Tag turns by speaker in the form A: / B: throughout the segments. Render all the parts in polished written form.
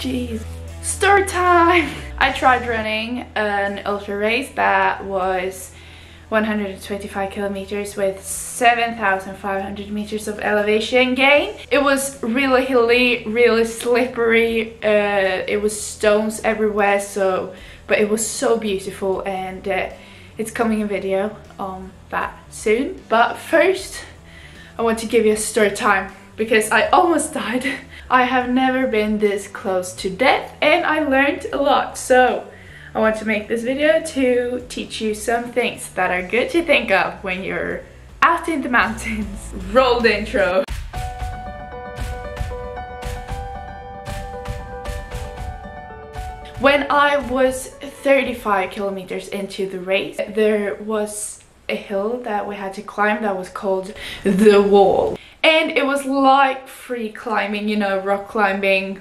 A: jeez. Story time! I tried running an ultra race that was 125 kilometers with 7,500 meters of elevation gain. It was really hilly, really slippery. It was stones everywhere, but it was so beautiful, and it's coming a video on that soon. But first, I want to give you a story time because I almost died. I have never been this close to death, and I learned a lot. So I want to make this video to teach you some things that are good to think of when you're out in the mountains. Roll the intro. When I was 35 kilometers into the race, there was a hill that we had to climb that was called the wall. And it was like free climbing, you know, rock climbing,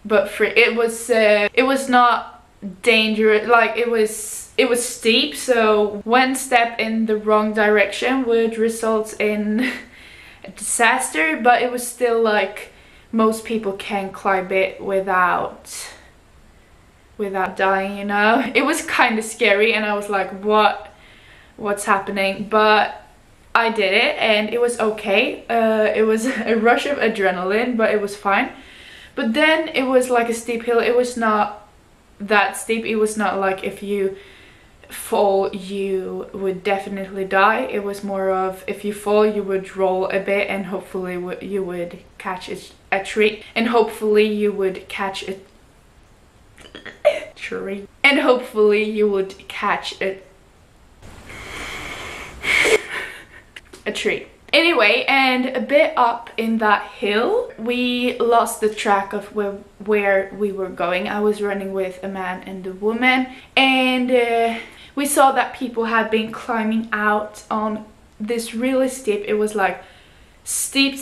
A: but free. It was not dangerous, like it was steep, so one step in the wrong direction would result in a disaster, but it was still like most people can climb it without dying, you know. It was kind of scary, and I was like, what's happening? But I did it, and it was okay. It was a rush of adrenaline, but it was fine. But then it was like a steep hill. It was not that steep. It was not like if you fall you would definitely die. It was more of if you fall you would roll a bit, and hopefully you would catch a tree, and hopefully you would catch a tree, and hopefully you would catch a tree. Anyway, and a bit up in that hill, we lost the track of where we were going. I was running with a man and a woman, and we saw that people had been climbing out on this really steep, it was like steep,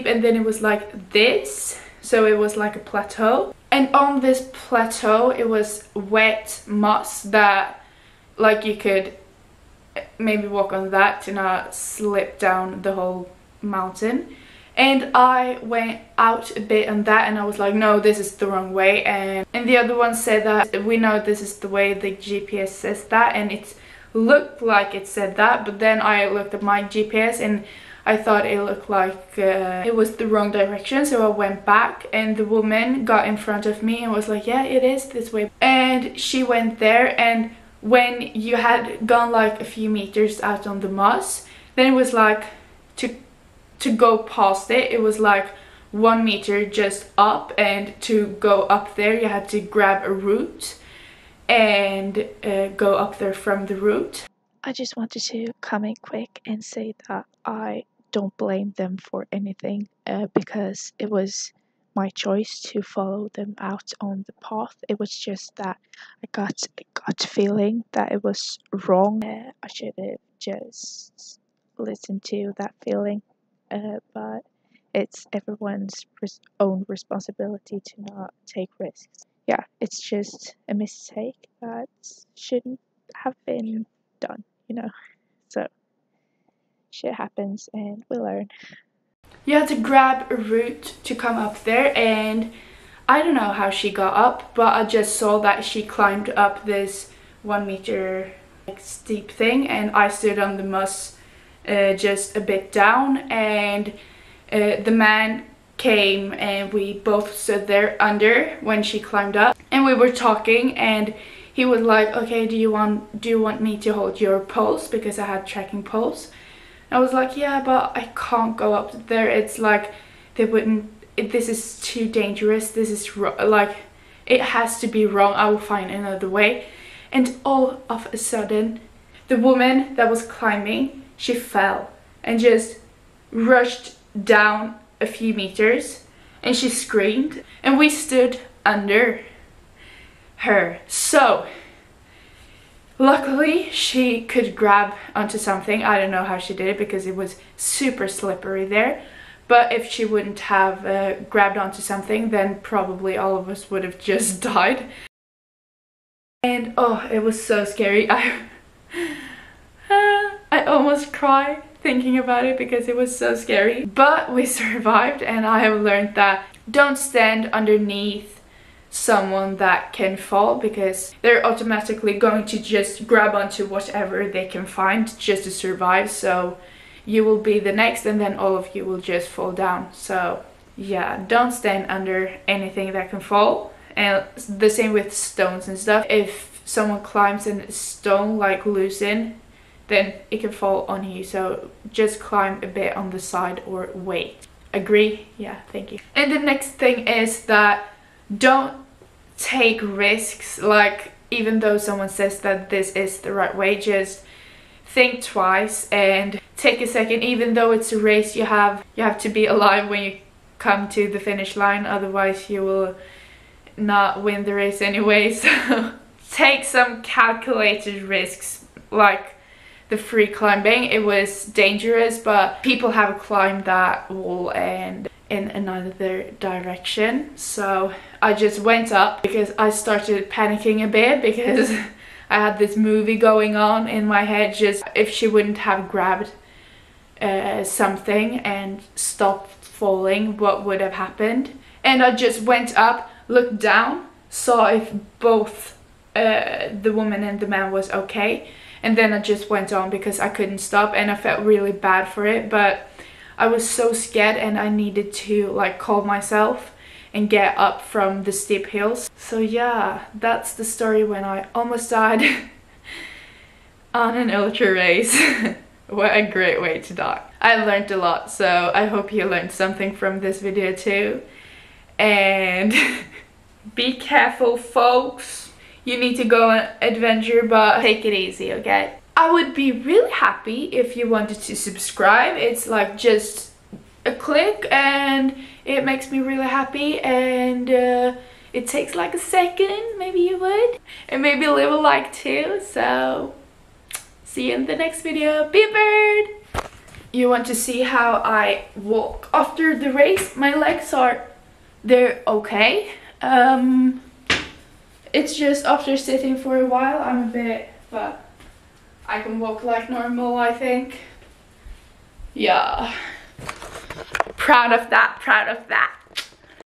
A: and then it was like this, so it was like a plateau. And on this plateau, it was wet moss that, like, you could maybe walk on that to not slip down the whole mountain. And I went out a bit on that, and I was like, no, this is the wrong way. And the other one said that we know this is the way, the GPS says that, and it looked like it said that, but then I looked at my GPS and I thought it looked like it was the wrong direction, so I went back, and the woman got in front of me and was like, yeah, it is this way. And she went there, and when you had gone like a few meters out on the moss, then it was like to go past it, it was like 1 meter just up, and to go up there you had to grab a root and go up there from the root.
B: I just wanted to come in quick and say that I don't blame them for anything, because it was my choice to follow them out on the path. It was just that I got a gut feeling that it was wrong. I should have just listened to that feeling, but it's everyone's own responsibility to not take risks. Yeah, it's just a mistake that shouldn't have been done, you know. So shit happens, and we learn.
A: You had to grab a root to come up there, and I don't know how she got up, but I just saw that she climbed up this 1 meter like steep thing, and I stood on the moss just a bit down, and the man came, and we both stood there under when she climbed up, and we were talking, and he was like, okay, do you want me to hold your pulse, because I had tracking pulse. I was like, yeah, but I can't go up there. It's like they wouldn't. This is too dangerous. This is like it has to be wrong. I will find another way. And all of a sudden, the woman that was climbing, she fell and just rushed down a few meters, and she screamed, and we stood under her. So luckily, she could grab onto something. I don't know how she did it because it was super slippery there. But if she wouldn't have grabbed onto something, then probably all of us would have just died. And oh, it was so scary. I almost cried thinking about it because it was so scary. But we survived, and I have learned that don't stand underneath someone that can fall, because they're automatically going to just grab onto whatever they can find just to survive. So you will be the next, and then all of you will just fall down. So yeah, don't stand under anything that can fall. And the same with stones and stuff. If someone climbs and a stone like loosen, then it can fall on you. So just climb a bit on the side or wait. Agree? Yeah, thank you. And the next thing is that don't take risks. Like, even though someone says that this is the right way, just think twice and take a second. Even though it's a race, you have to be alive when you come to the finish line, otherwise you will not win the race anyway. So take some calculated risks, like the free climbing. It was dangerous, but people have climbed that wall and in another direction. So I just went up because I started panicking a bit, because I had this movie going on in my head, just if she wouldn't have grabbed something and stopped falling, what would have happened. And I just went up, looked down, saw if both the woman and the man was okay, and then I just went on because I couldn't stop, and I felt really bad for it, but I was so scared and I needed to like calm myself and get up from the steep hills. So yeah, that's the story when I almost died on an ultra race. What a great way to die. I learned a lot, so I hope you learned something from this video too. And be careful, folks. You need to go on adventure, but take it easy, okay? I would be really happy if you wanted to subscribe. It's like just a click and it makes me really happy, and it takes like a second, maybe you would, and maybe leave a like too. So see you in the next video. Be a bird! You want to see how I walk after the race? My legs they're okay. It's just after sitting for a while, I'm a bit, but I can walk like normal, I think. Yeah. Proud of that, proud of that.